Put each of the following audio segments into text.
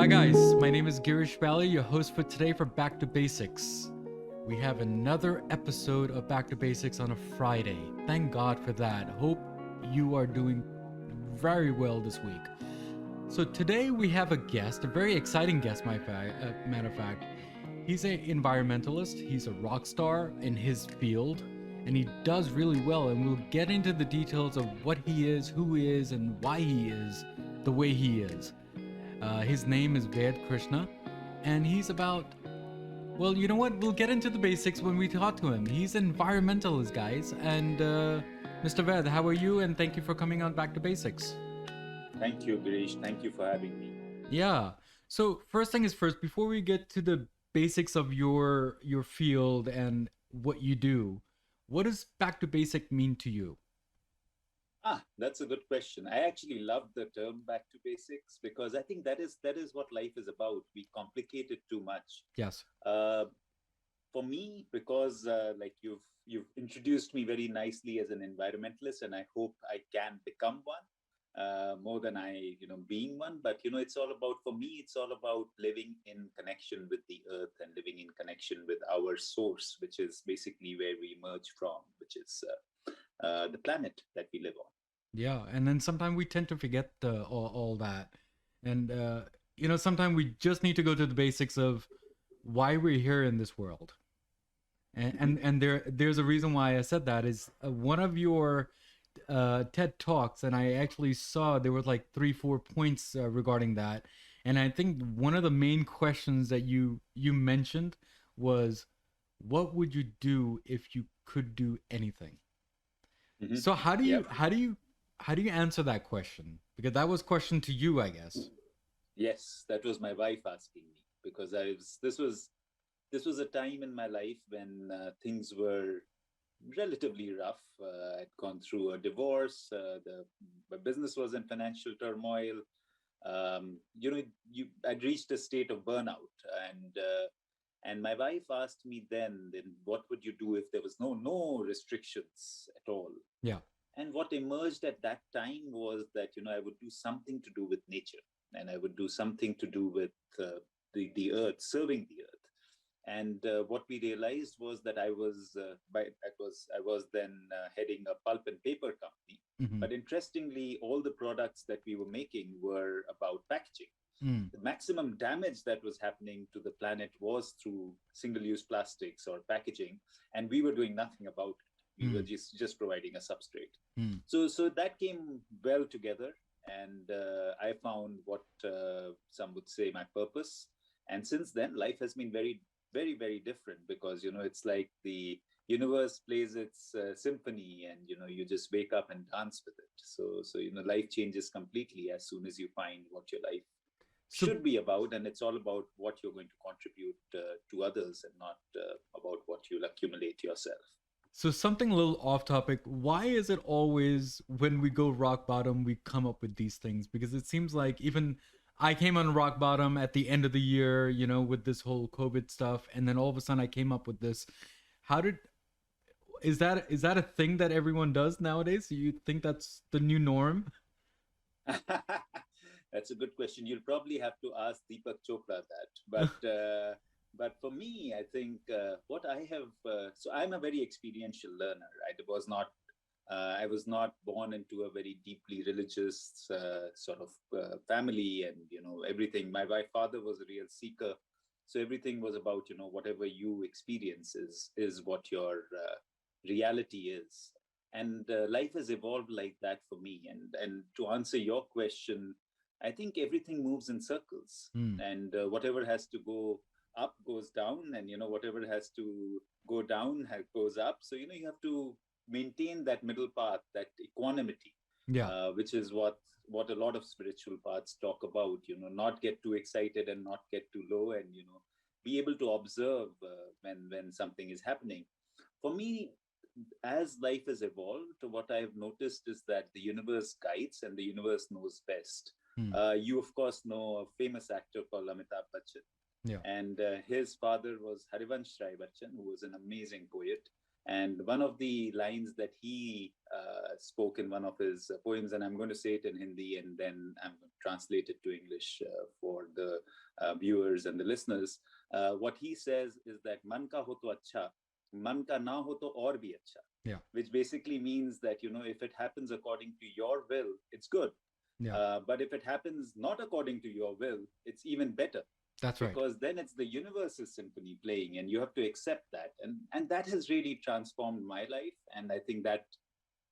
Hi guys, my name is Girish, your host for today for Back to Basics. We have another episode of Back to Basics on a Friday. Thank God for that. Hope you are doing very well this week. So today we have a guest, a very exciting guest, matter of fact. He's an environmentalist, he's a rock star in his field, and he does really well, and we'll get into the details of what he is, who he is, and why he is the way he is. His name is Ved Krishna, and he's about, well, you know what? We'll get into the basics when we talk to him. He's an environmentalist, guys. And Mr. Ved, how are you? And thank you for coming on Back to Basics. Thank you, Girish. Thank you for having me. Yeah. So first thing is first, before we get to the basics of your field and what you do, what does Back to Basic mean to you? That's a good question. I actually love the term back to basics because I think that is what life is about. We complicate it too much. Yes. Uh, for me, because like you've introduced me very nicely as an environmentalist, and I hope I can become one more than I being one. But it's all about for me. It's all about living in connection with the earth and living in connection with our source, which is basically where we emerge from, which is the planet that we live on. Yeah, and then sometimes we tend to forget all that, and sometimes we just need to go to the basics of why we're here in this world. And Mhm. and there's a reason why I said that is one of your TED talks, and I actually saw there was like 3-4 points regarding that, and I think one of the main questions that you mentioned was, what would you do if you could do anything? Mhm. So how do Yeah. you how do you how do you answer that question? Because that was question to you, I guess. Yes, that was my wife asking me because I was. This was a time in my life when things were relatively rough. I'd gone through a divorce. My business was in financial turmoil. I'd reached a state of burnout, and my wife asked me then what would you do if there was no restrictions at all? Yeah. And what emerged at that time was that I would do something to do with nature, and I would do something to do with the earth, serving the earth. And what we realized was that I was then heading a pulp and paper company. Mm-hmm. But interestingly, all the products that we were making were about packaging. Mm. The maximum damage that was happening to the planet was through single-use plastics or packaging, and we were doing nothing about it. We were Mm. just providing a substrate. Mm. So that came well together, and I found what some would say my purpose. And since then, life has been very, very, very different because it's like the universe plays its symphony, and you just wake up and dance with it. So life changes completely as soon as you find what your life So should be about, and it's all about what you're going to contribute to others, and not about what you'll accumulate yourself. so something a little off topic. Why is it always when we go rock bottom we come up with these things? Because it seems like even I came on rock bottom at the end of the year, with this whole COVID stuff, and then all of a sudden I came up with this. How did is that a thing that everyone does nowadays? Do you think that's the new norm? That's a good question. You'll probably have to ask Deepak Chopra that. But for me, I think what I have. So I'm a very experiential learner. I was not born into a very deeply religious sort of family, and everything. My father was a real seeker, so everything was about whatever you experience is what your reality is. And life has evolved like that for me. And to answer your question, I think everything moves in circles, Mm. and whatever has to go up goes down, and whatever has to go down goes up. So you have to maintain that middle path, that equanimity, Yeah. which is what a lot of spiritual paths talk about. Not get too excited and not get too low, and be able to observe when something is happening. For me, as life has evolved, what I've noticed is that the universe guides and the universe knows best. Mm. You, of course, know a famous actor called Amitabh Bachchan, Yeah. and his father was Harivansh Rai Bachchan, who was an amazing poet. And one of the lines that he spoke in one of his poems, and I'm going to say it in Hindi and then I'm going to translate it to English for the viewers and the listeners. What he says is that man ka ho to acha, man ka na ho to aur bhi acha. Yeah. Which basically means that, if it happens according to your will, it's good. Yeah. But if it happens not according to your will, it's even better. That's right. Because then it's the universe's symphony playing, and you have to accept that. And that has really transformed my life. And I think that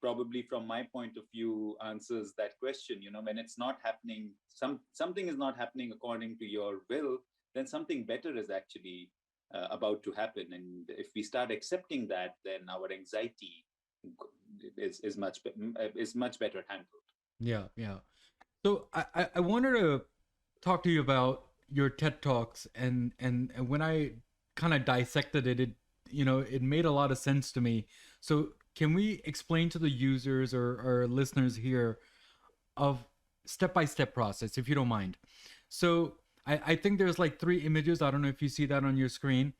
probably from my point of view answers that question. When it's not happening, something is not happening according to your will, then something better is actually about to happen. And if we start accepting that, then our anxiety is much better handled. Yeah, yeah. So I wanted to talk to you about your TED Talks, and when I kind of dissected it, it made a lot of sense to me. So can we explain to the users or listeners here of step-by-step process, if you don't mind? So I think there's like 3 images. I don't know if you see that on your screen.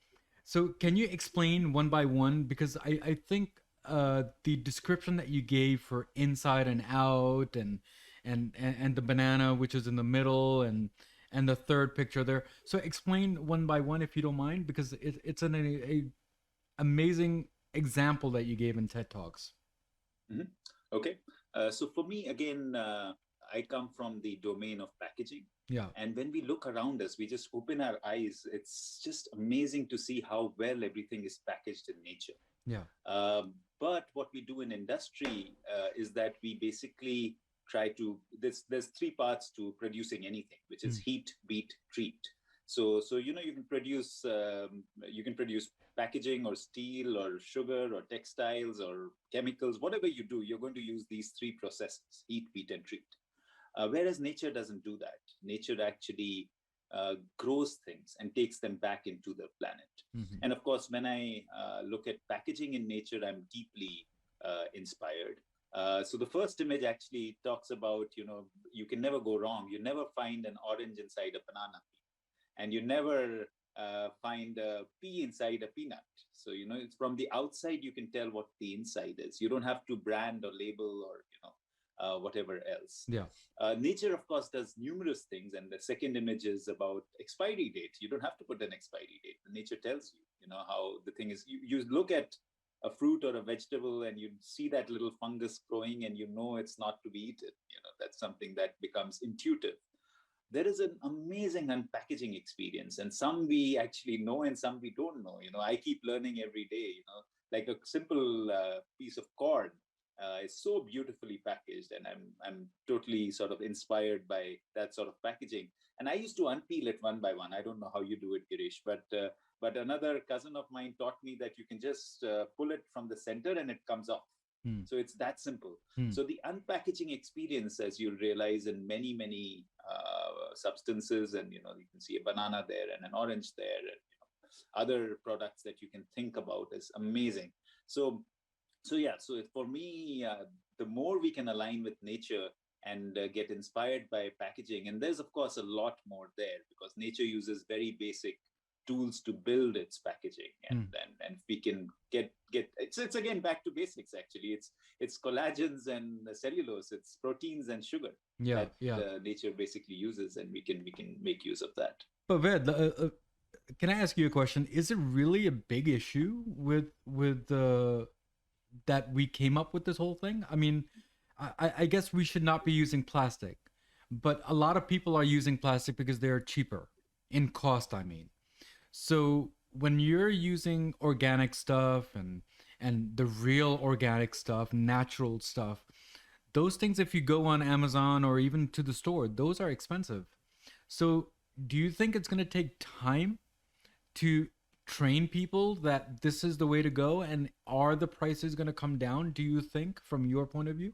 So can you explain one by one? Because I think the description that you gave for inside and out and the banana, which is in the middle, and the third picture there. So explain one by one, if you don't mind, because it's a amazing example that you gave in TED Talks. Mm-hmm. Okay. So for me, again, I come from the domain of packaging. Yeah. And when we look around us, we just open our eyes. It's just amazing to see how well everything is packaged in nature. Yeah. But what we do in industry is that we basically try to, there's 3 parts to producing anything, which is heat, beat, treat. So you can produce packaging or steel or sugar or textiles or chemicals. Whatever you do, you're going to use these 3 processes: heat, beat, and treat. Whereas nature doesn't do that. Nature actually grows things and takes them back into the planet. Mm-hmm. And of course, when I look at packaging in nature, I'm deeply inspired. So the first image actually talks about, you can never go wrong. You never find an orange inside a banana peel, and you never find a pea inside a peanut. So, it's from the outside, you can tell what the inside is. You don't have to brand or label or, whatever else. Yeah. Nature, of course, does numerous things. And the second image is about expiry date. You don't have to put an expiry date. Nature tells you, how the thing is. You look at a fruit or a vegetable and you see that little fungus growing and it's not to be eaten. That's something that becomes intuitive. There is an amazing unpackaging experience, and some we actually know and some we don't know. I keep learning every day. Like a simple piece of corn is so beautifully packaged, and I'm totally sort of inspired by that sort of packaging. And I used to unpeel it one by one. I don't know how you do it, Girish, but another cousin of mine taught me that you can just pull it from the center and it comes off. So it's that simple. So the unpackaging experience, as you'll realize, in many substances, and you can see a banana there and an orange there, and other products that you can think about, is amazing. So for me, the more we can align with nature and get inspired by packaging, and there's of course a lot more there, because nature uses very basic tools to build its packaging, and we can get it's again back to basics. Actually, it's collagens and cellulose, it's proteins and sugar that nature basically uses, and we can make use of that. But Ved, can I ask you a question? Is it really a big issue with that we came up with this whole thing? I mean, I guess we should not be using plastic, but a lot of people are using plastic because they're cheaper in cost, I mean. So when you're using organic stuff and the real organic stuff, natural stuff, those things, if you go on Amazon or even to the store, those are expensive. So do you think it's going to take time to train people that this is the way to go? And are the prices going to come down, do you think, from your point of view?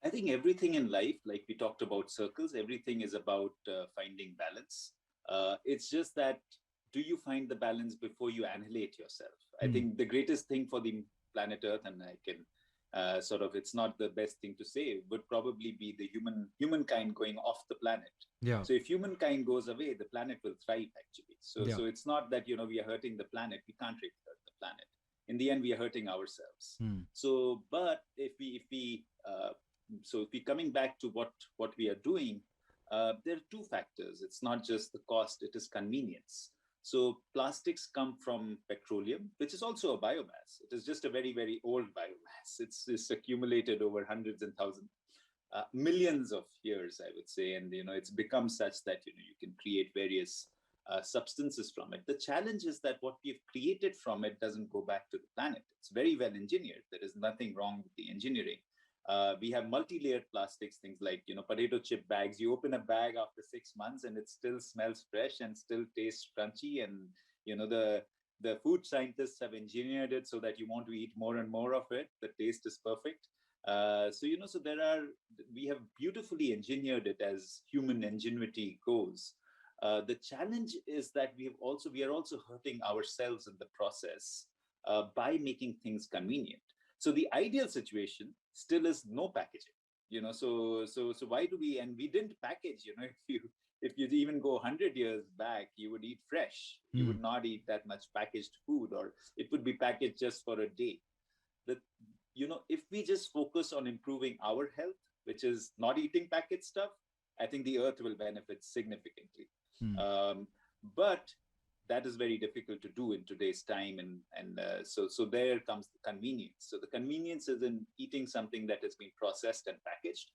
I think everything in life, like we talked about circles, everything is about finding balance. It's just that, do you find the balance before you annihilate yourself? I think the greatest thing for the planet Earth, and I can it's not the best thing to say, would probably be the humankind going off the planet. Yeah. So if humankind goes away, the planet will thrive, actually. So it's not that, we are hurting the planet. We can't really hurt the planet. in the end we are hurting ourselves. Hmm. So, but if we coming back to what we are doing, there are two factors. It's not just the cost; it is convenience. So plastics come from petroleum, which is also a biomass. It is just a very, very old biomass. It's accumulated over hundreds and thousands, millions of years, I would say, and it's become such that you can create various substances from it. The challenge is that what we've created from it doesn't go back to the planet. It's very well engineered. There is nothing wrong with the engineering. We have multi-layered plastics, things like potato chip bags. You open a bag after 6 months and it still smells fresh and still tastes crunchy. And the food scientists have engineered it so that you want to eat more and more of it. The taste is perfect. So we have beautifully engineered it as human ingenuity goes. The challenge is that we are also hurting ourselves in the process by making things convenient. So the ideal situation still is no packaging. So why do we? And we didn't package. If you even go 100 years back, you would eat fresh. You would not eat that much packaged food, or it would be packaged just for a day. The if we just focus on improving our health, which is not eating packaged stuff, I think the earth will benefit significantly. But that is very difficult to do in today's time, so there comes the convenience. So the convenience is in eating something that has been processed and packaged.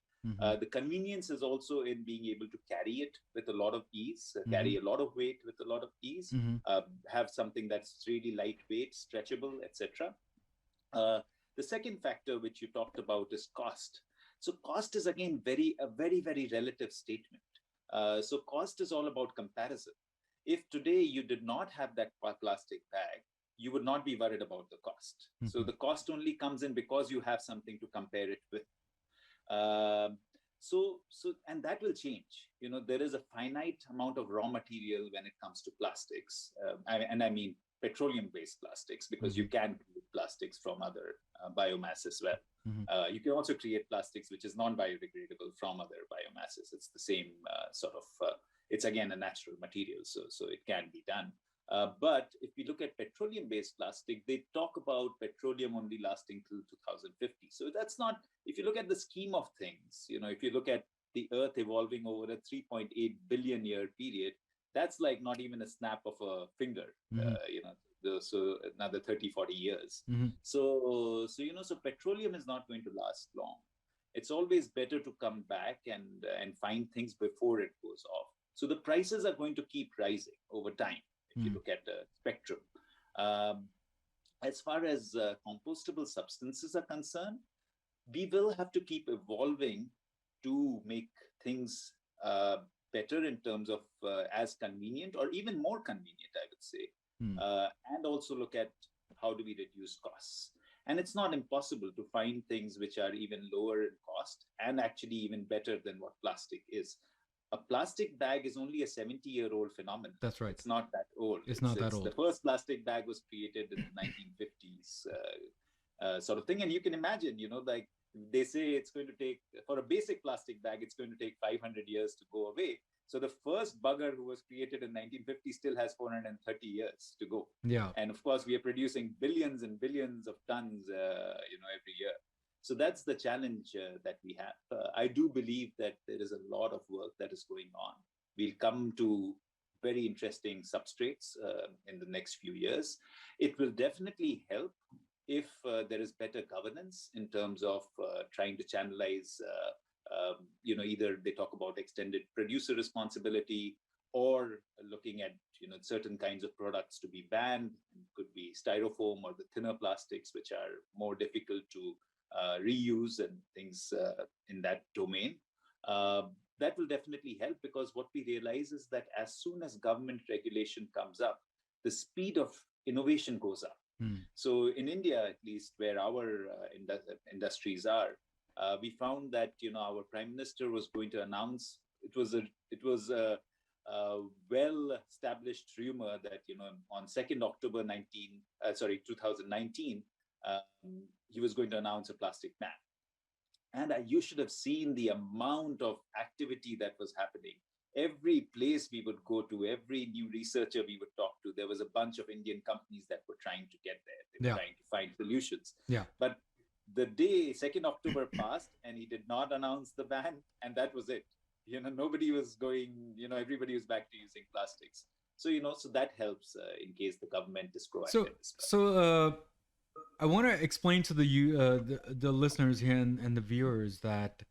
The convenience is also in being able to carry it with a lot of ease, carry a lot of weight with a lot of ease, have something that's really lightweight, stretchable, etc. The second factor which you talked about is cost. So cost is again a very, very relative statement. So cost is all about comparison. If today you did not have that plastic bag, you would not be worried about the cost. So the cost only comes in because you have something to compare it with. And that will change. There is a finite amount of raw material when it comes to plastics, I mean petroleum-based plastics, because you can create plastics from other biomass as well. You can also create plastics which is non-biodegradable from other biomasses. It's the same it's again a natural material, so it can be done. But if we look at petroleum-based plastic, they talk about petroleum only lasting till 2050. So that's not, if you look at the scheme of things, if you look at the Earth evolving over a 3.8 billion year period, that's like not even a snap of a finger, so another 30-40 years. So petroleum is not going to last long. It's always better to come back and find things before it goes off. So the prices are going to keep rising over time if you look at the spectrum. As far as compostable substances are concerned, we will have to keep evolving to make things better in terms of as convenient or even more convenient, I would say. And also look at how do we reduce costs. And it's not impossible to find things which are even lower in cost and actually even better than what plastic is. A plastic bag is only a 70-year-old phenomenon. That's right. It's not that old. It's not that old. The first plastic bag was created in the 1950s sort of thing. And you can imagine, like they say it's going to take, for a basic plastic bag, it's going to take 500 years to go away. So the first bugger who was created in 1950 still has 430 years to go. Yeah. And of course, we are producing billions and billions of tons, every year. So that's the challenge that we have. I do believe that there is a lot of work that is going on. We'll come to very interesting substrates in the next few years. It will definitely help if there is better governance in terms of trying to channelize, either they talk about extended producer responsibility or looking at, certain kinds of products to be banned. It could be styrofoam or the thinner plastics, which are more difficult to reuse and things in that domain. That will definitely help, because what we realize is that as soon as government regulation comes up, the speed of innovation goes up. So in India, at least where our industries are, we found that our Prime Minister was going to announce. It was a well-established rumor that on 2nd October 2019, he was going to announce a plastic ban. And you should have seen the amount of activity that was happening every place we would go to, every new researcher we would talk to, there was a bunch of Indian companies that were trying to get there. They were Yeah. trying to find solutions. Yeah. But the day 2nd October passed and he did not announce the ban, and that was it. Nobody was going, everybody was back to using plastics. So, so that helps in case the government is proactive. I want to explain to the listeners here and the viewers that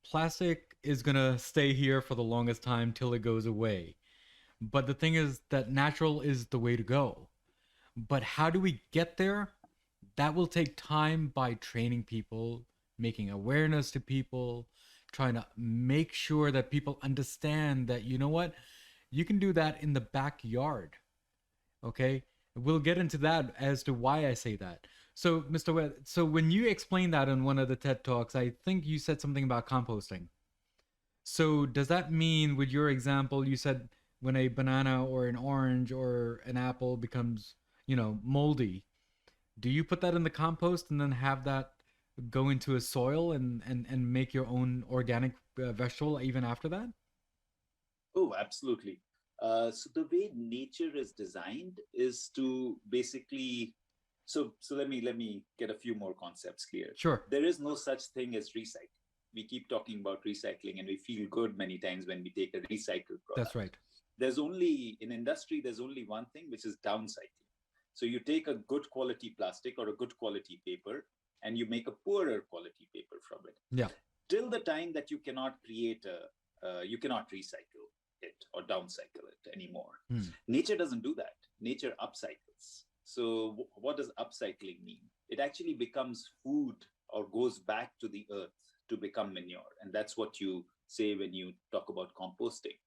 plastic is gonna stay here for the longest time till it goes away. But the thing is that natural is the way to go. But how do we get there? That will take time by training people, making awareness to people, trying to make sure that people understand that, you know what, you can do that in the backyard. Okay? We'll get into that as to why I say that. So, Mr. Webb, so when you explained that in one of the TED Talks, I think you said something about composting. So, does that mean, with your example, you said when a banana or an orange or an apple becomes, moldy, do you put that in the compost and then have that go into a soil and make your own organic vegetable even after that? Oh, absolutely. So the way nature is designed is to basically, so let me get a few more concepts clear. Sure. There is no such thing as recycling. We keep talking about recycling, and we feel good many times when we take a recycled product. That's right. There's only in industry, there's only one thing, which is downcycling. So you take a good quality plastic or a good quality paper, and you make a poorer quality paper from it. Yeah. Till the time that you cannot you cannot recycle it or downcycle it anymore. Nature doesn't do that. Nature upcycles. So what does upcycling mean? It actually becomes food or goes back to the earth to become manure. And that's what you say when you talk about composting.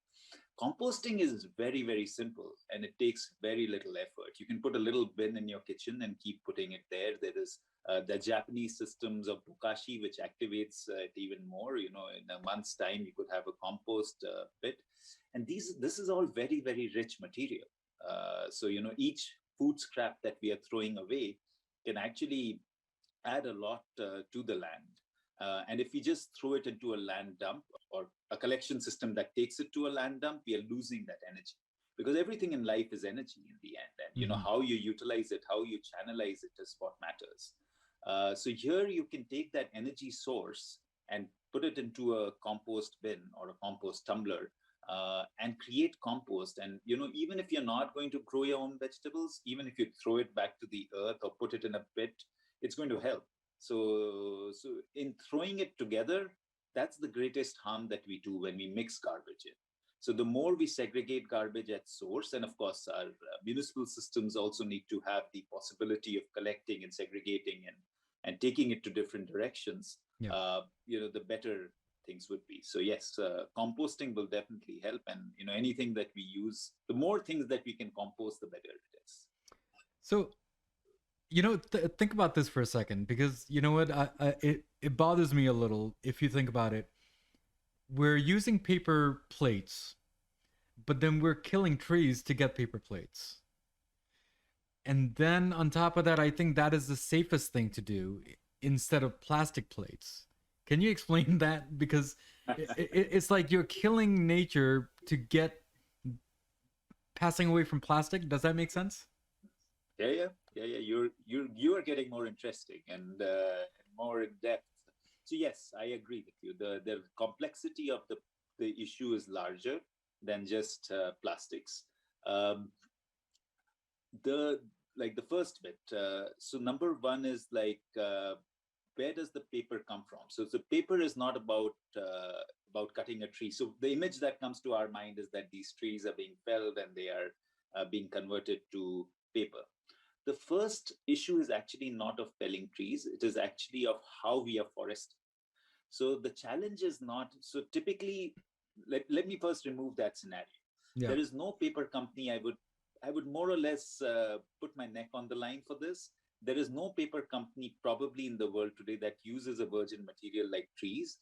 Composting is very, very simple, and it takes very little effort. You can put a little bin in your kitchen and keep putting it there. There is the Japanese systems of bokashi, which activates it even more. In a month's time, you could have a compost pit. And this is all very, very rich material. So, each food scrap that we are throwing away can actually add a lot to the land. And if we just throw it into a land dump or a collection system that takes it to a land dump, we are losing that energy, because everything in life is energy in the end. And how you utilize it, how you channelize it is what matters. So here you can take that energy source and put it into a compost bin or a compost tumbler and create compost. And, even if you're not going to grow your own vegetables, even if you throw it back to the earth or put it in a pit, it's going to help. So in throwing it together, that's the greatest harm that we do when we mix garbage in. So the more we segregate garbage at source, and of course our municipal systems also need to have the possibility of collecting and segregating and taking it to different directions, the better things would be. So yes, composting will definitely help. And, anything that we use, the more things that we can compost, the better it is. So, think about this for a second, because you know what, it bothers me a little if you think about it. We're using paper plates, but then we're killing trees to get paper plates. And then on top of that, I think that is the safest thing to do instead of plastic plates. Can you explain that? Because it's like you're killing nature to get passing away from plastic. Does that make sense? Yeah. You are getting more interesting and more in depth. So yes, I agree with you. The complexity of the issue is larger than just plastics. The first bit. So number one is where does the paper come from? So the paper is not about cutting a tree. So the image that comes to our mind is that these trees are being felled and they are being converted to paper. The first issue is actually not of felling trees. It is actually of how we are foresting. So the challenge is not, so typically, let me first remove that scenario. Yeah. There is no paper company, I would more or less put my neck on the line for this. There is no paper company probably in the world today that uses a virgin material like trees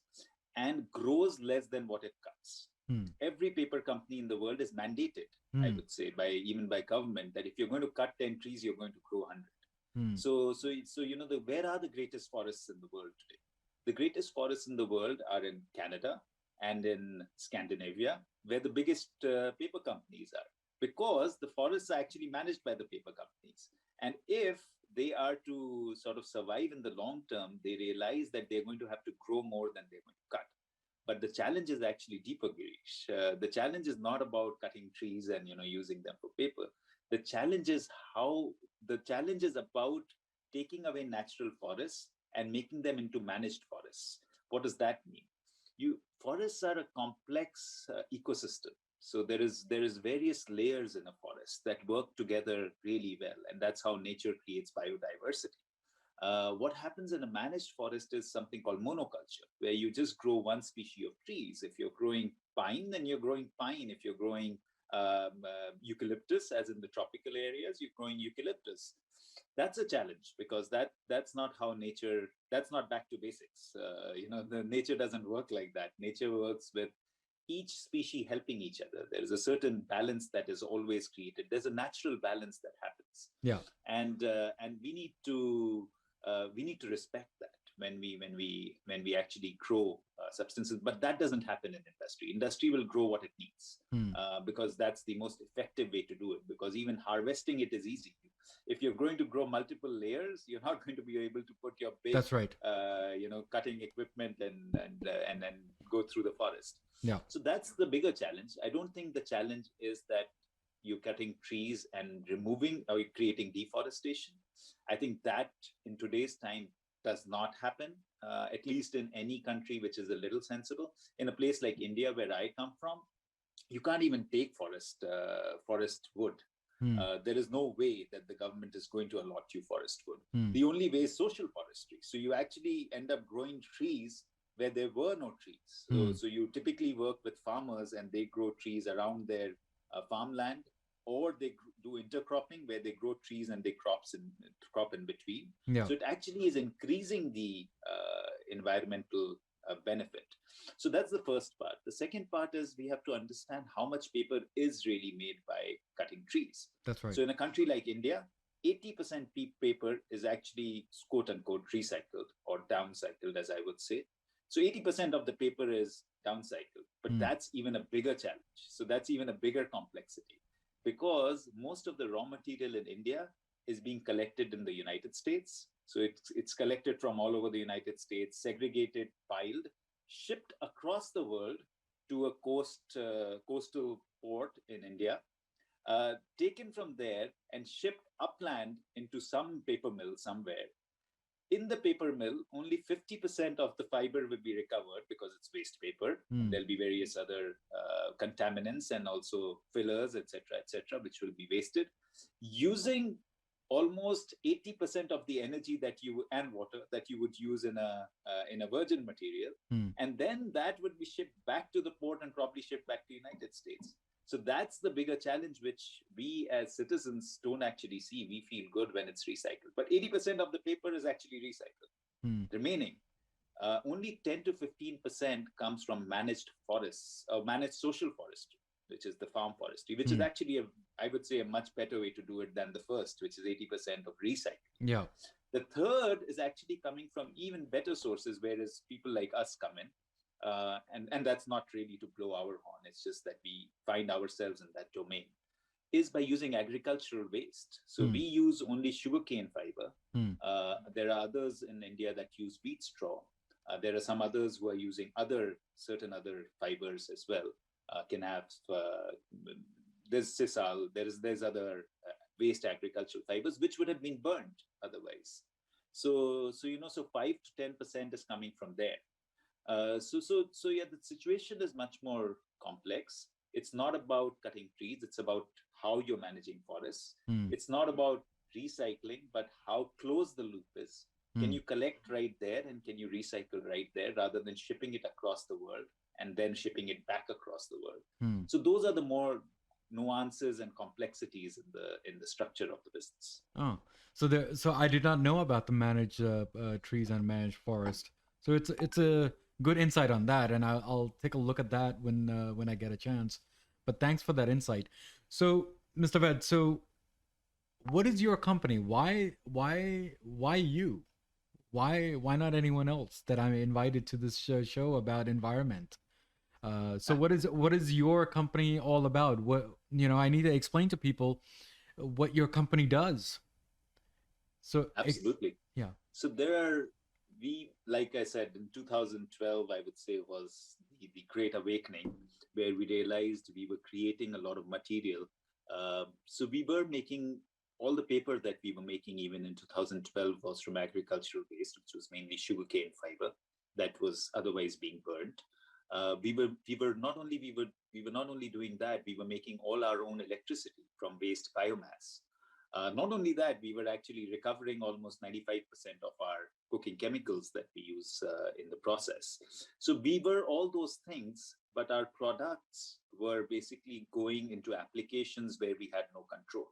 and grows less than what it cuts. Every paper company in the world is mandated, I would say, even by government, that if you're going to cut 10 trees, you're going to grow 100. So where are the greatest forests in the world today? The greatest forests in the world are in Canada and in Scandinavia, where the biggest paper companies are, because the forests are actually managed by the paper companies. And if they are to sort of survive in the long term, they realize that they're going to have to grow more than they're going to cut. But the challenge is actually deeper, Girish. The challenge is not about cutting trees and using them for paper. The challenge is about taking away natural forests and making them into managed forests. What does that mean? Forests are a complex ecosystem. So there is various layers in a forest that work together really well, and that's how nature creates biodiversity. What happens in a managed forest is something called monoculture, where you just grow one species of trees. If you're growing pine, then you're growing pine. If you're growing eucalyptus, as in the tropical areas, you're growing eucalyptus. That's a challenge, because that's not how nature. That's not back to basics. The nature doesn't work like that. Nature works with each species helping each other. There is a certain balance that is always created. There's a natural balance that happens. Yeah. And we need to respect that when we actually grow substances. But that doesn't happen in industry. Industry will grow what it needs, because that's the most effective way to do it. Because even harvesting it is easy. If you're going to grow multiple layers, you're not going to be able to put your big, that's right, cutting equipment and then go through the forest. Yeah. So that's the bigger challenge. I don't think the challenge is that you're cutting trees and removing or creating deforestation. I think that in today's time does not happen, at least in any country which is a little sensible. In a place like India, where I come from, you can't even take forest wood. There is no way that the government is going to allot you forest wood. The only way is social forestry. So you actually end up growing trees where there were no trees. So you typically work with farmers, and they grow trees around their farmland, or they do intercropping, where they grow trees and they crop in between. Yeah. So it actually is increasing the environmental benefit. So that's the first part. The second part is we have to understand how much paper is really made by cutting trees. That's right. So in a country like India, 80% paper is actually quote unquote recycled or downcycled, as I would say. So 80% of the paper is downcycled, but that's even a bigger challenge. So that's even a bigger complexity, because most of the raw material in India is being collected in the United States. So it's collected from all over the United States, segregated, piled, shipped across the world to a coastal port in India, taken from there and shipped upland into some paper mill somewhere. In the paper mill, only 50% of the fiber will be recovered, because it's waste paper. And there'll be various other contaminants and also fillers, etc., which will be wasted, using almost 80% of the energy and water that you would use in a virgin material. And then that would be shipped back to the port and probably shipped back to the United States. So that's the bigger challenge, which we as citizens don't actually see. We feel good when it's recycled, but 80% of the paper is actually recycled. Remaining, only 10 to 15% comes from managed forests or managed social forestry, which is the farm forestry, which is actually, I would say, a much better way to do it than the first, which is 80% of recycling. Yeah. The third is actually coming from even better sources, whereas people like us come in. And that's not really to blow our horn. It's just that we find ourselves in that domain, is by using agricultural waste. So we use only sugarcane fiber. There are others in India that use wheat straw. There are some others who are using certain other fibers as well. There's sisal, there's other waste agricultural fibers which would have been burnt otherwise. So 5 to 10% is coming from there. Yeah, the situation is much more complex. It's not about cutting trees. It's about how you're managing forests. It's not about recycling, but how close the loop is. Can you collect right there, and can you recycle right there, rather than shipping it across the world and then shipping it back across the world? So those are the more nuances and complexities in the structure of the business. Oh, so I did not know about the managed trees and managed forest. So it's a good insight on that, and I'll take a look at that when I get a chance. But thanks for that insight. So, Mr. Ved, so what is your company? Why you? Why not anyone else that I'm invited to this show about environment? So what is your company all about? What, I need to explain to people what your company does. So Absolutely. yeah. So there are, we, like I said, in 2012, I would say was the great awakening where we realized we were creating a lot of material. So we were making all the paper that we were making even in 2012 was from agricultural waste, which was mainly sugarcane fiber that was otherwise being burnt. We were not only doing that, we were making all our own electricity from waste biomass. Not only that, we were actually recovering almost 95% of our cooking chemicals that we use in the process. So we were all those things, but our products were basically going into applications where we had no control.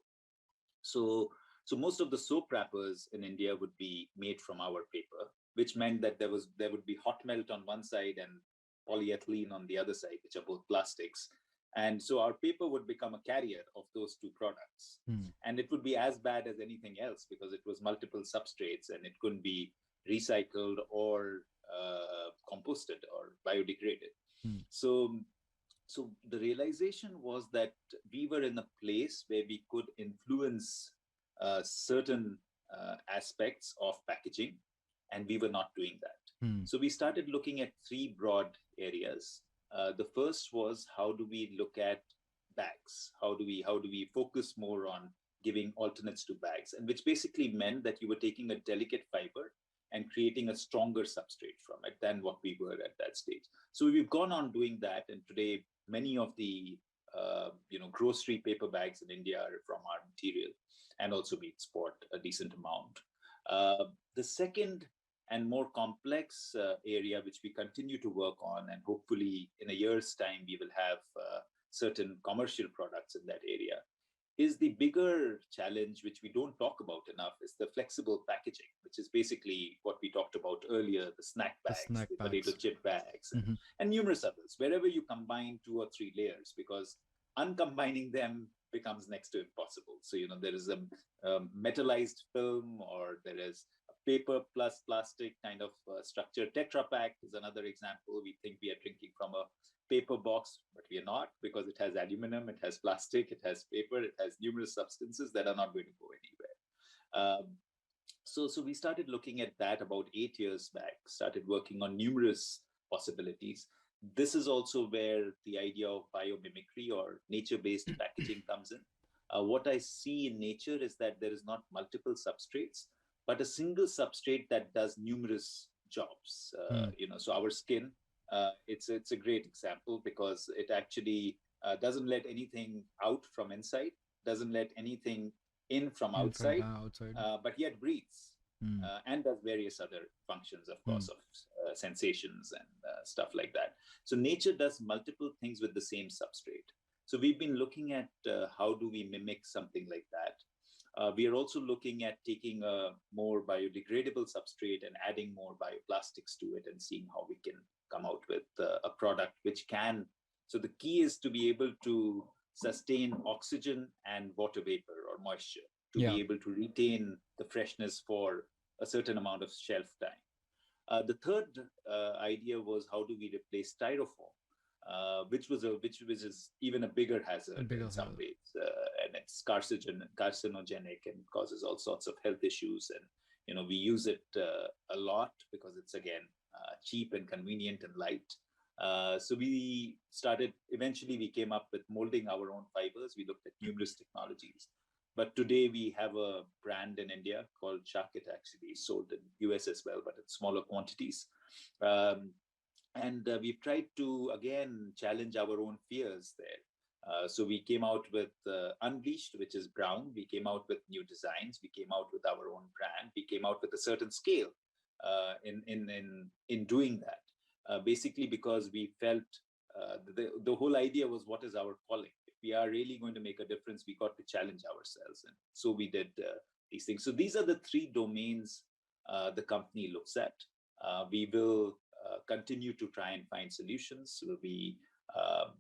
So, so most of the soap wrappers in India would be made from our paper, which meant that there would be hot melt on one side and polyethylene on the other side, which are both plastics. And so our paper would become a carrier of those two products. Hmm. And it would be as bad as anything else because it was multiple substrates and it couldn't be recycled or composted or biodegraded. Hmm. So, so the realization was that we were in a place where we could influence certain aspects of packaging, and we were not doing that. Hmm. So we started looking at three broad areas. The first was how do we look at bags? How do we focus more on giving alternates to bags, and which basically meant that you were taking a delicate fiber and creating a stronger substrate from it than what we were at that stage. So we've gone on doing that, and today many of the grocery paper bags in India are from our material, and also we export a decent amount. The second and more complex area which we continue to work on, and hopefully in a year's time we will have certain commercial products in that area, is the bigger challenge which we don't talk about enough is the flexible packaging, which is basically what we talked about earlier, the snack The bags, snack the potato bags. chip bags, Hmm. and numerous others, wherever you combine two or three layers, because uncombining them becomes next to impossible. So, there is a metallized film, or there is a paper plus plastic kind of structure. Tetra Pak is another example. We think we are drinking from a paper box, but we are not, because it has aluminum, it has plastic, it has paper, it has numerous substances that are not going to go anywhere. So we started looking at that about 8 years back, started working on numerous possibilities. This is also where the idea of biomimicry or nature-based packaging comes in. What I see in nature is that there is not multiple substrates, but a single substrate that does numerous jobs. Hmm. So our skin, it's a great example because it actually doesn't let anything out from inside, doesn't let anything in from Inside, outside, outside. but yet breathes Hmm. and does various other functions, of Hmm. course, of sensations and stuff like that. So nature does multiple things with the same substrate. So we've been looking at how do we mimic something like that. We are also looking at taking a more biodegradable substrate and adding more bioplastics to it and seeing how we can come out with a product which can. So the key is to be able to sustain oxygen and water vapor or moisture, to Yeah. be able to retain the freshness for a certain amount of shelf time. The third idea was how do we replace styrofoam, which is even a bigger A hazard bigger in some hazard. ways, and it's carcinogenic and causes all sorts of health issues. And we use it a lot because it's again cheap and convenient and light. So we started. Eventually, we came up with molding our own fibers. We looked at numerous technologies, but today we have a brand in India called Shark. It actually sold in US as well, but in smaller quantities. Um, and we've tried to again challenge our own fears there. So we came out with Unleashed, which is brown. We came out with new designs. We came out with our own brand. We came out with a certain scale in doing that. Basically, because we felt the whole idea was what is our calling. If we are really going to make a difference, we got to challenge ourselves, and so we did these things. So these are the three domains the company looks at. We will continue to try and find solutions. So we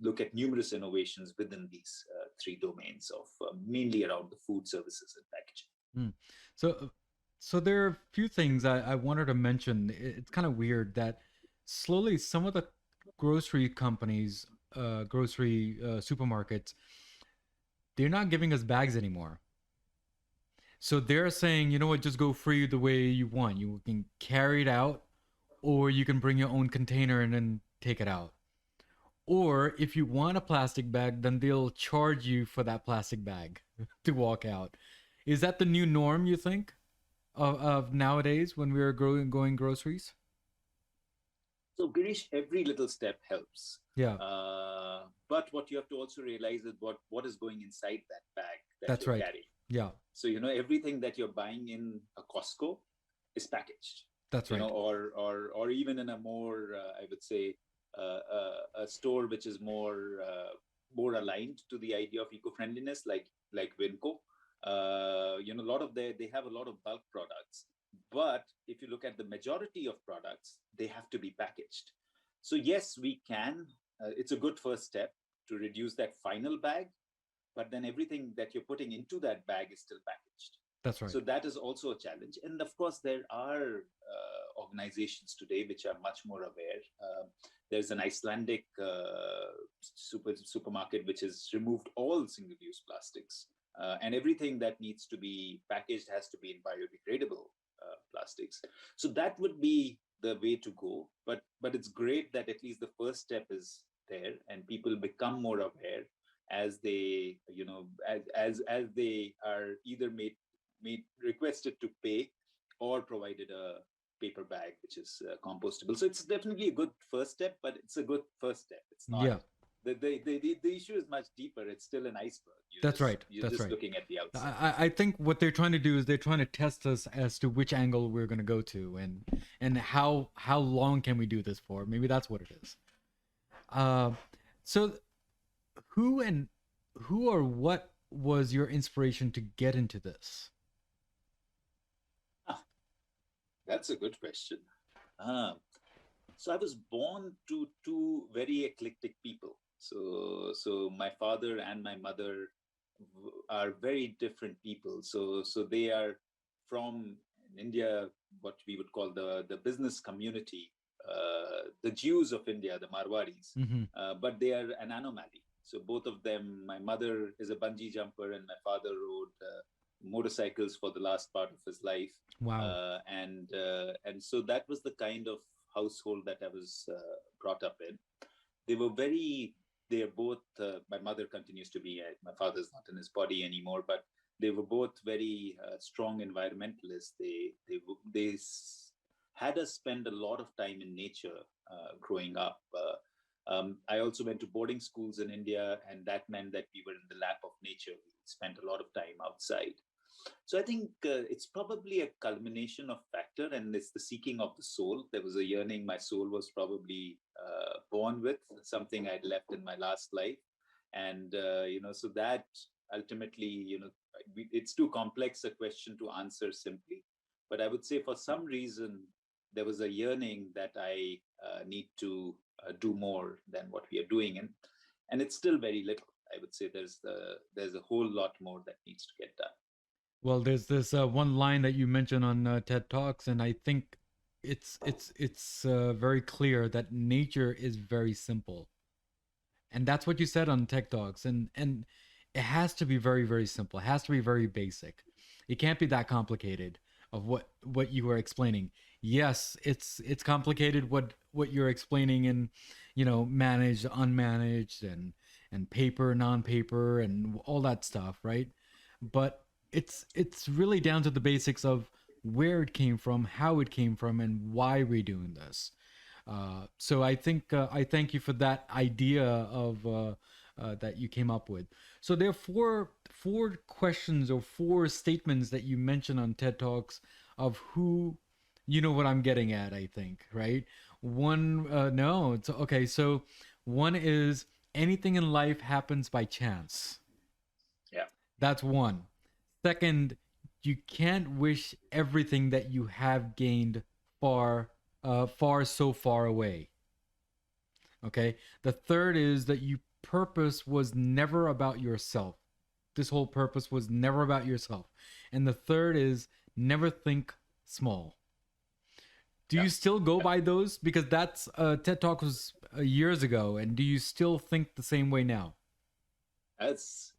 look at numerous innovations within these three domains of mainly around the food services and packaging. Hmm. So, so there are a few things I wanted to mention. It's kind of weird that slowly some of the grocery companies, grocery supermarkets, they're not giving us bags anymore. So they're saying, you know what, just go free the way you want. You can carry it out, or you can bring your own container and then take it out. Or if you want a plastic bag, then they'll charge you for that plastic bag to walk out. Is that the new norm, you think, of nowadays when we're going groceries? So, Girish, every little step helps. Yeah, But what you have to also realize is what is going inside that bag that that's you're right. carrying. Yeah, So, everything that you're buying in a Costco is packaged, that's right. or even in a more, I would say, a store which is more aligned to the idea of eco-friendliness, like Winco. A lot of they have a lot of bulk products, but if you look at the majority of products, they have to be packaged. So yes, we can. It's a good first step to reduce that final bag, but then everything that you're putting into that bag is still packaged. That's right. So that is also a challenge. And of course, there are organizations today which are much more aware. There's an Icelandic supermarket which has removed all single-use plastics, and everything that needs to be packaged has to be in biodegradable plastics. So that would be the way to go. But it's great that at least the first step is there, and people become more aware as they as they are either made requested to pay or provided a paper bag which is compostable. So it's definitely a good first step, but it's a good first step. It's not Yeah, the issue is much deeper. It's still an iceberg. that's right. You're That's just right. looking at the outside. I think what they're trying to do is they're trying to test us as to which angle we're going to go to, and how long can we do this for? Maybe that's what it is. Uh, so who and who or what was your inspiration to get into this? Ah, that's a good question. Ah, so I was born to two very eclectic people. So my father and my mother are very different people. So they are from India, what we would call the business community, the Jews of India, the Marwaris, Mm-hmm. but they are an anomaly. So both of them, my mother is a bungee jumper, and my father rode motorcycles for the last part of his life, Wow. and so that was the kind of household that I was brought up in. They were very. They are both. My mother continues to be. My father's not in his body anymore, but they were both very strong environmentalists. They had us spend a lot of time in nature growing up. I also went to boarding schools in India, and that meant that we were in the lap of nature. We spent a lot of time outside. So I think it's probably a culmination of factor, and it's the seeking of the soul. There was a yearning my soul was probably born with, something I'd left in my last life, and so that ultimately, it's too complex a question to answer simply. But I would say for some reason there was a yearning that I need to do more than what we are doing, and it's still very little. I would say there's a whole lot more that needs to get done. Well, there's this one line that you mentioned on TED Talks, and I think it's very clear that nature is very simple, and that's what you said on TED Talks, and it has to be very very simple. It has to be very basic. It can't be that complicated of what you were explaining. Yes, it's complicated what you're explaining, and managed, unmanaged, and paper, non-paper, and all that stuff, right? But it's really down to the basics of where it came from, how it came from, and why we're doing this. So I think I thank you for that idea of that you came up with. So there are four questions or four statements that you mentioned on TED Talks of who, you know what I'm getting at. I think, right. One, no, it's okay. So one is anything in life happens by chance. Yeah. That's one. Second, you can't wish everything that you have gained far so far away. Okay. The third is that you purpose was never about yourself. This whole purpose was never about yourself. And the third is never think small. Do you still go by those? Because that's TED Talk was years ago, and do you still think the same way now? That's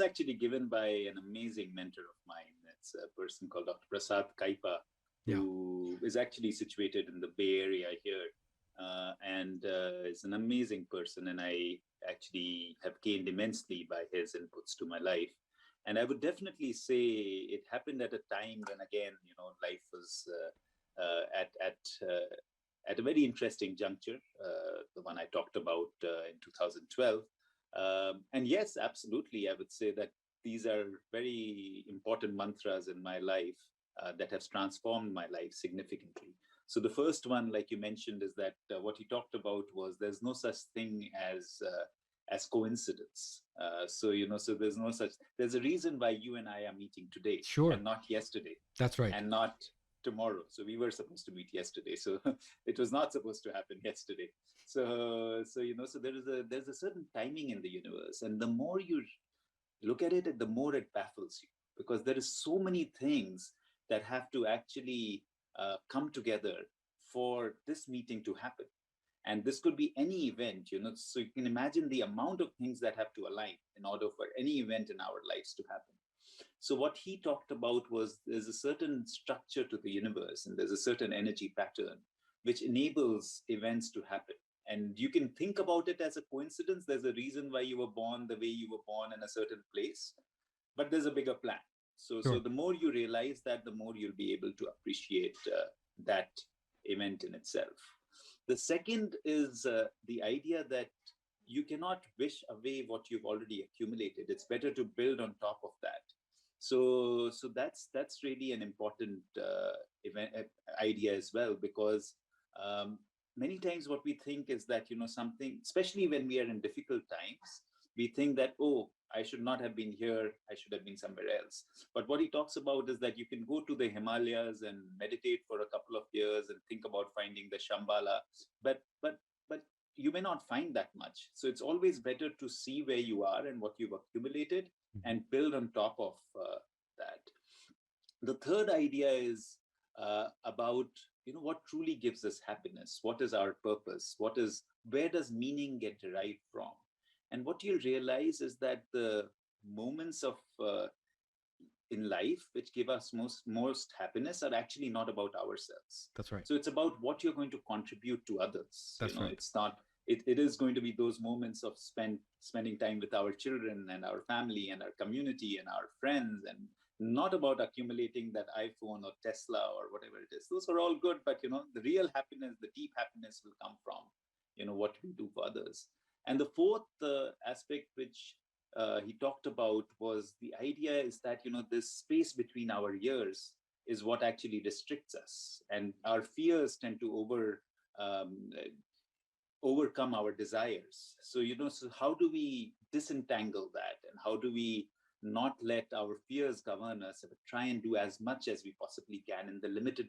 actually given by an amazing mentor of mine. It's a person called Dr. Prasad Kaipa, Yeah. who is actually situated in the Bay Area here, and is an amazing person. And I actually have gained immensely by his inputs to my life. And I would definitely say it happened at a time when, again, life was at a very interesting juncture, the one I talked about in 2012. And yes, absolutely, I would say that these are very important mantras in my life that have transformed my life significantly. So the first one, like you mentioned, is that what he talked about was there's no such thing as coincidence. So there's a reason why you and I are meeting today Sure. and not yesterday, That's right. and not tomorrow. So we were supposed to meet yesterday. So it was not supposed to happen yesterday. So there's a certain timing in the universe, and the more you look at it, the more it baffles you, because there is so many things that have to actually come together for this meeting to happen. And this could be any event, so you can imagine the amount of things that have to align in order for any event in our lives to happen. So what he talked about was there's a certain structure to the universe, and there's a certain energy pattern which enables events to happen. And you can think about it as a coincidence. There's a reason why you were born the way you were born in a certain place, but there's a bigger plan. So Sure. the more you realize that, the more you'll be able to appreciate that event in itself. The second is the idea that you cannot wish away what you've already accumulated. It's better to build on top of that. So that's really an important event idea as well, because um, many times what we think is that something, especially when we are in difficult times, we think that, oh, I should not have been here, I should have been somewhere else. But what he talks about is that you can go to the Himalayas and meditate for a couple of years and think about finding the Shambhala, but you may not find that much. So it's always better to see where you are and what you've accumulated and build on top of that. The third idea is about what truly gives us happiness. What is our purpose? Where does meaning get derived from? And what you'll realize is that the moments of in life which give us most happiness are actually not about ourselves. That's right. So it's about what you're going to contribute to others. That's right. It's not. It is going to be those moments of spending time with our children and our family and our community and our friends, and not about accumulating that iPhone or Tesla or whatever it is. Those are all good, but the real happiness, the deep happiness, will come from what we do for others. And the fourth aspect, which he talked about, was the idea is that this space between our ears is what actually restricts us, and our fears tend to overcome our desires. So how do we disentangle that, and how do we not let our fears govern us, but try and do as much as we possibly can in the limited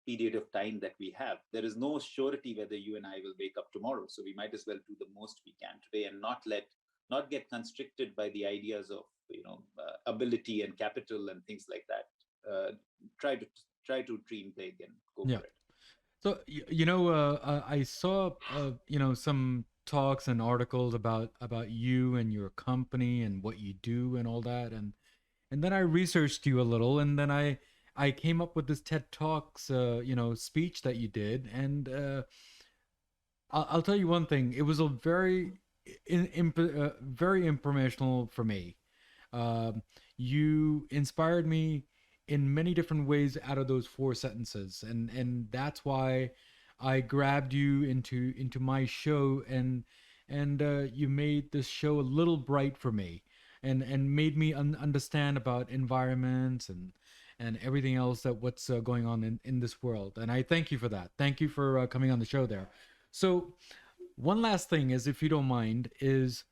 period of time that we have? There is no surety whether you and I will wake up tomorrow, so we might as well do the most we can today and not get constricted by the ideas of ability and capital and things like that. Try to dream big and go Yeah. for it. So I saw some talks and articles about you and your company and what you do and all that, and then I researched you a little, and then I came up with this TED Talks speech that you did, and I'll tell you one thing. It was a very informational for me. Um, you inspired me in many different ways out of those four sentences, and that's why I grabbed you into my show, and you made this show a little bright for me, and made me understand about environments and everything else that what's going on in this world. And I thank you for that. Thank you for coming on the show there. So one last thing is, if you don't mind, is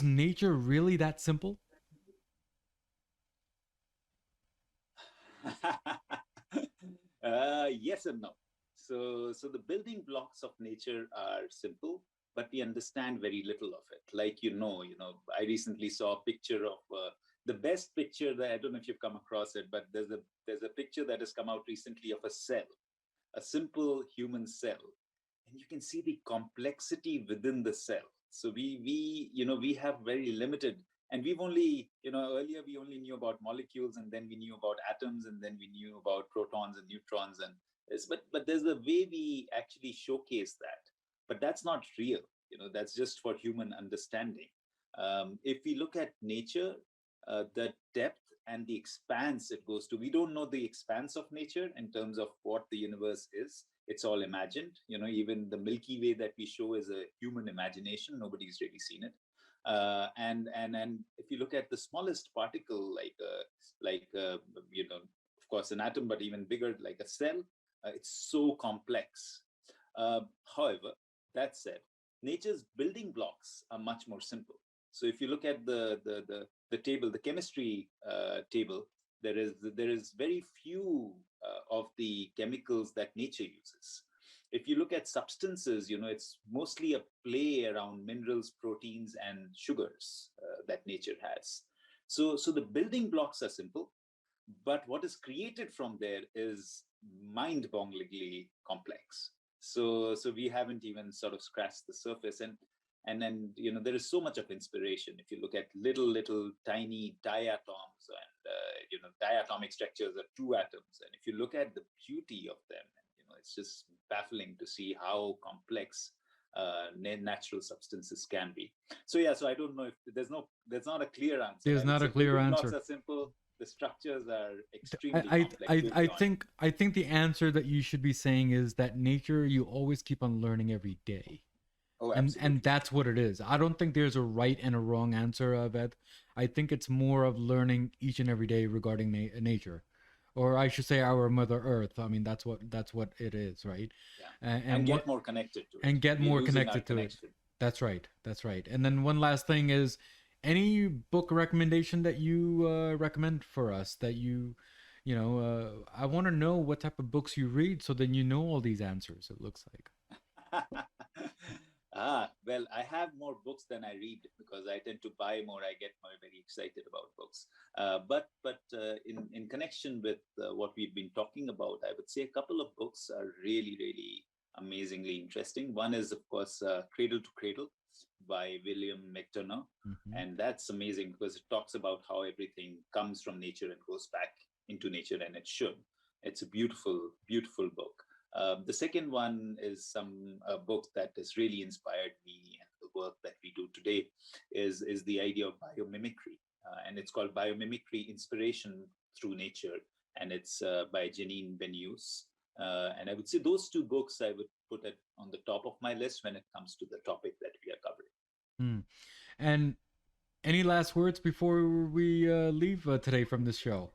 nature really that simple? Yes and no. So the building blocks of nature are simple, but we understand very little of it. Like I recently saw a picture of the best picture that, I don't know if you've come across it, but there's a picture that has come out recently of a cell. a simple human cell, and you can see the complexity within the cell. So we have very limited, and we've only, earlier we only knew about molecules, and then we knew about atoms, and then we knew about protons and neutrons, and this, but there's a way we actually showcase that, but that's not real. That's just for human understanding. If we look at nature, the depth and the expanse it goes to, we don't know the expanse of nature in terms of what the universe is. It's all imagined. Even the Milky Way that we show is a human imagination. Nobody's really seen it. And if you look at the smallest particle, of course, an atom, but even bigger, like a cell, it's so complex. However, that said, nature's building blocks are much more simple. So if you look at the table, the chemistry table, there is very few of the chemicals that nature uses. If you look at substances, it's mostly a play around minerals, proteins, and sugars that nature has. So the building blocks are simple, but what is created from there is mind-bogglingly complex. So we haven't even sort of scratched the surface, and then there is so much of inspiration. If you look at little tiny diatoms, and diatomic structures are two atoms, and if you look at the beauty of them, it's just baffling to see how complex natural substances can be. So I don't know if there's not a clear answer. There's not a clear answer. Blocks are simple. The structures are extremely complex. I think the answer that you should be saying is that nature, you always keep on learning every day. Oh, and that's what it is. I don't think there's a right and a wrong answer of it. I think it's more of learning each and every day regarding nature, or I should say our Mother Earth. I mean, that's what it is, right? Yeah. And get more connected to it. And get more connected to it. That's right. And then one last thing is, any book recommendation that you recommend for us that I want to know what type of books you read, so then you know all these answers, it looks like. Well, I have more books than I read because I tend to buy more. I get more very excited about books. But in connection with what we've been talking about, I would say a couple of books are really, really amazingly interesting. One is, of course, Cradle to Cradle by William McDonough. Mm-hmm. And that's amazing because it talks about how everything comes from nature and goes back into nature, and it should. It's a beautiful, beautiful book. The second one is a book that has really inspired me and the work that we do today is the idea of biomimicry. And it's called Biomimicry: Inspiration Through Nature. And it's by Janine Benyus. And I would say those two books I would put it on the top of my list when it comes to the topic that we are covering. And any last words before we leave today from this show?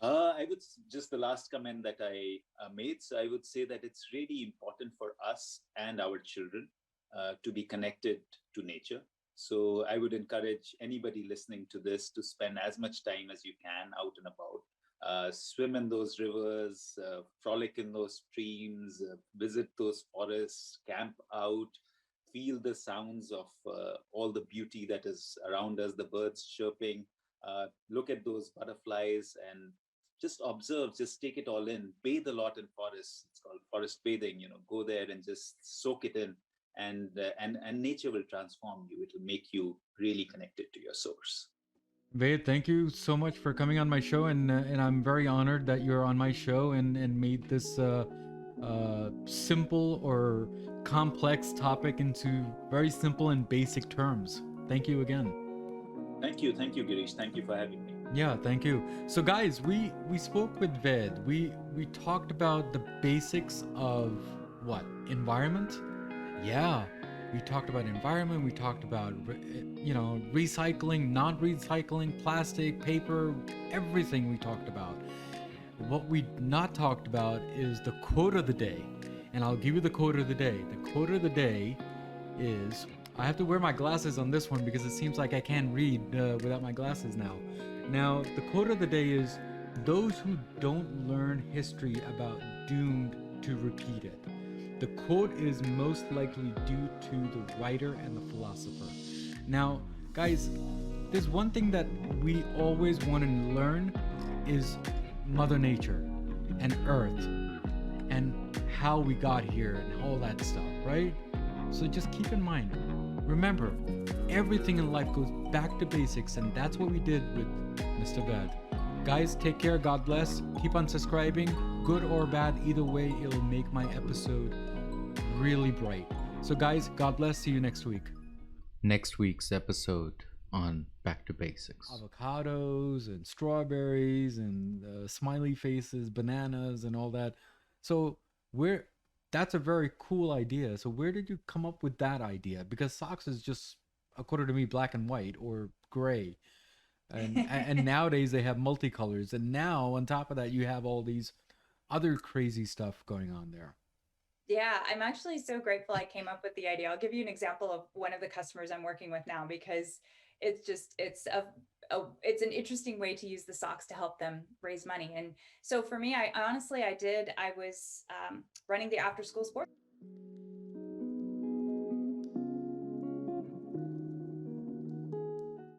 I would just the last comment that I made. So I would say that it's really important for us and our children to be connected to nature. So I would encourage anybody listening to this to spend as much time as you can out and about. Swim in those rivers, frolic in those streams, visit those forests, camp out, feel the sounds of all the beauty that is around us, the birds chirping, look at those butterflies and just observe, just take it all in. Bathe a lot in forests. It's called forest bathing. Go there and just soak it in, and nature will transform you. It will make you really connected to your source. Ved, thank you so much for coming on my show, and I'm very honored that you're on my show and made this simple or complex topic into very simple and basic terms. Thank you again. Thank you, Girish. Thank you for having me. Yeah, thank you. So guys, we spoke with Ved. We talked about the basics of what? Environment? Yeah. We talked about environment, we talked about recycling, not recycling, plastic, paper, everything we talked about. What we not talked about is the quote of the day. And I'll give you the quote of the day. The quote of the day is, I have to wear my glasses on this one because it seems like I can't read without my glasses now. Now, the quote of the day is, those who don't learn history about doomed to repeat it. The quote is most likely due to the writer and the philosopher. Now, guys, there's one thing that we always want to learn is Mother Nature. and earth and how we got here and all that stuff, right? So just keep in mind, remember, everything in life goes back to basics, and that's what we did with Mr. Ved. Guys, take care. God bless. Keep on subscribing. Good or bad, either way, it'll make my episode really bright. So, guys, God bless. See you next week. Next week's episode on Back to Basics. Avocados and strawberries and smiley faces, bananas, and all that. So, that's a very cool idea. So, where did you come up with that idea? Because socks is just, according to me, black and white or gray. And nowadays they have multicolors. And now, on top of that, you have all these other crazy stuff going on there. Yeah, I'm actually so grateful I came up with the idea. I'll give you an example of one of the customers I'm working with now, because it's an interesting way to use the socks to help them raise money. And so for me, I was running the after school sports